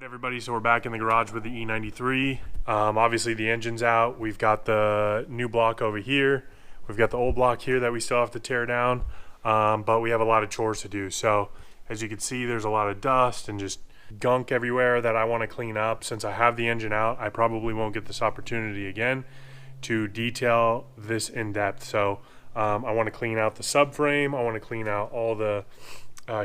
Everybody, so we're back in the garage with the E93. Obviously the engine's out. We've got the new block over here. We've got the old block here that we still have to tear down, but we have a lot of chores to do. So as you can see, there's a lot of dust and just gunk everywhere that I want to clean up. Since I have the engine out, I probably won't get this opportunity again to detail this in depth. So I want to clean out the subframe. I want to clean out all the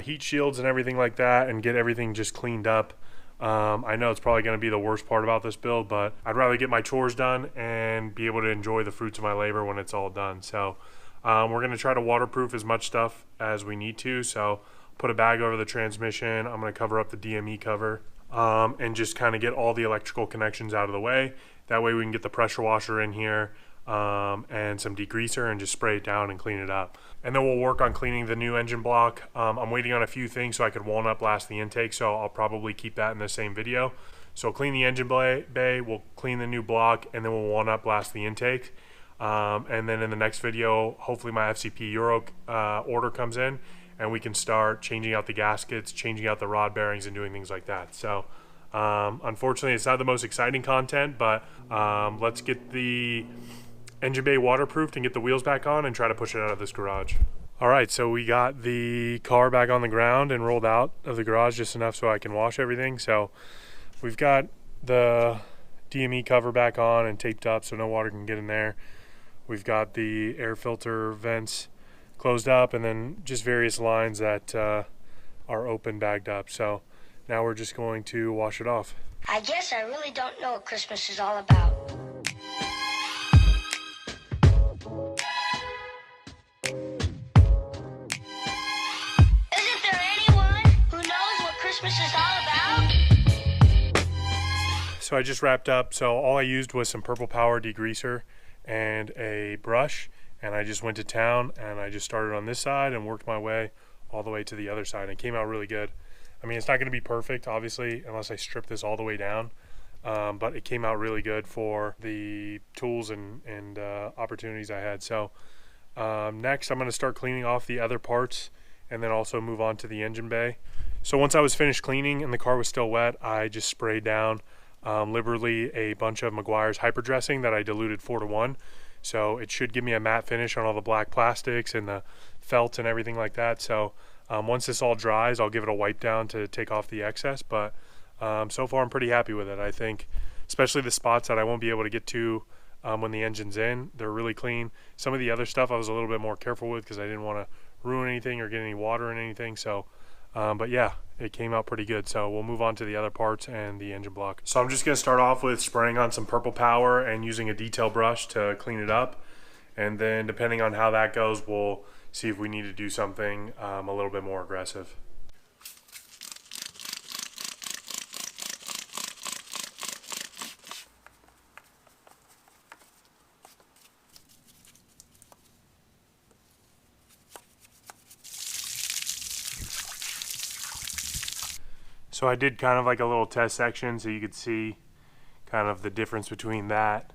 heat shields and everything like that and get everything just cleaned up. I know it's probably going to be the worst part about this build, but I'd rather get my chores done and be able to enjoy the fruits of my labor when it's all done. So we're going to try to waterproof as much stuff as we need to. So put a bag over the transmission. I'm going to cover up the DME cover and just kind of get all the electrical connections out of the way. That way we can get the pressure washer in here and some degreaser and just spray it down and clean it up. And then we'll work on cleaning the new engine block. I'm waiting on a few things so I could walnut blast the intake, so I'll probably keep that in the same video. So clean the engine bay, we'll clean the new block, and then we'll walnut blast the intake. And then in the next video, hopefully my FCP Euro order comes in and we can start changing out the gaskets, changing out the rod bearings, and doing things like that. So unfortunately, it's not the most exciting content, but let's get the engine bay waterproofed and get the wheels back on and try to push it out of this garage. All right, so we got the car back on the ground and rolled out of the garage just enough so I can wash everything. So we've got the DME cover back on and taped up so no water can get in there. We've got the air filter vents closed up and then just various lines that are open, bagged up. So now we're just going to wash it off. I guess I really don't know what Christmas is all about. Isn't there anyone who knows what Christmas is all about? So I just wrapped up. So all I used was some Purple Power degreaser and a brush, and I just went to town and I just started on this side and worked my way all the way to the other side. It came out really good. I mean, it's not going to be perfect, obviously, unless I strip this all the way down, but it came out really good for the tools and opportunities I had. So next, I'm going to start cleaning off the other parts and then also move on to the engine bay. So once I was finished cleaning and the car was still wet, I just sprayed down liberally a bunch of Meguiar's hyper dressing that I diluted 4:1. So it should give me a matte finish on all the black plastics and the felt and everything like that. So once this all dries, I'll give it a wipe down to take off the excess, but so far I'm pretty happy with it. I think especially the spots that I won't be able to get to when the engine's in, they're really clean. Some of the other stuff I was a little bit more careful with because I didn't want to ruin anything or get any water in anything. So but yeah, it came out pretty good. So we'll move on to the other parts and the engine block. So I'm just going to start off with spraying on some Purple Power and using a detail brush to clean it up, and then depending on how that goes, we'll see if we need to do something a little bit more aggressive. So I did kind of like a little test section so you could see kind of the difference between that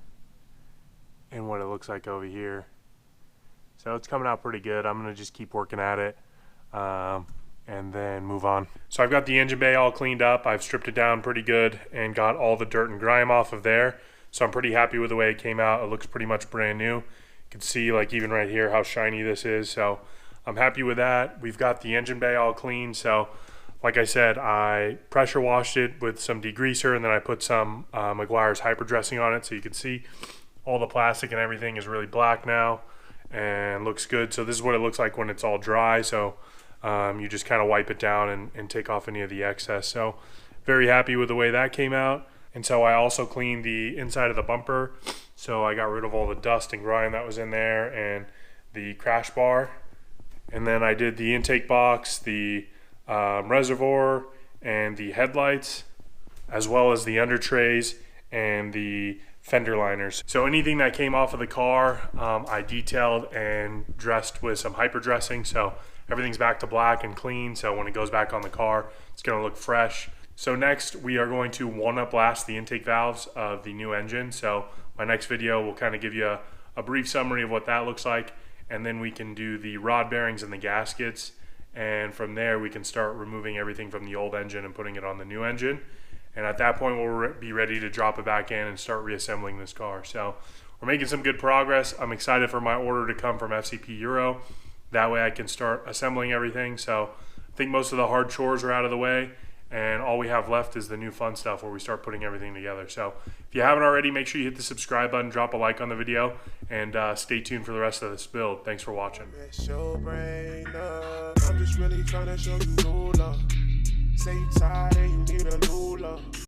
and what it looks like over here. So it's coming out pretty good. I'm going to just keep working at it and then move on. So I've got the engine bay all cleaned up. I've stripped it down pretty good and got all the dirt and grime off of there. So I'm pretty happy with the way it came out. It looks pretty much brand new. You can see like even right here how shiny this is. So I'm happy with that. We've got the engine bay all clean. So like I said, I pressure washed it with some degreaser and then I put some Meguiar's hyper dressing on it. So you can see all the plastic and everything is really black now and looks good. So this is what it looks like when it's all dry. So you just kind of wipe it down and take off any of the excess. So very happy with the way that came out. And so I also cleaned the inside of the bumper. So I got rid of all the dust and grime that was in there and the crash bar. And then I did the intake box, the reservoir, and the headlights, as well as the under trays and the fender liners. So anything that came off of the car, I detailed and dressed with some hyper dressing. So everything's back to black and clean. So when it goes back on the car, it's going to look fresh. So next we are going to walnut blast the intake valves of the new engine. So my next video will kind of give you a brief summary of what that looks like, and then we can do the rod bearings and the gaskets, and from there we can start removing everything from the old engine and putting it on the new engine. And at that point, we'll be ready to drop it back in and start reassembling this car. So we're making some good progress. I'm excited for my order to come from FCP Euro. That way I can start assembling everything. So I think most of the hard chores are out of the way, and all we have left is the new fun stuff where we start putting everything together. So if you haven't already, make sure you hit the subscribe button, drop a like on the video, and stay tuned for the rest of this build. Thanks for watching. I'm just really trying to show you no love. Say you tired and you need a new love.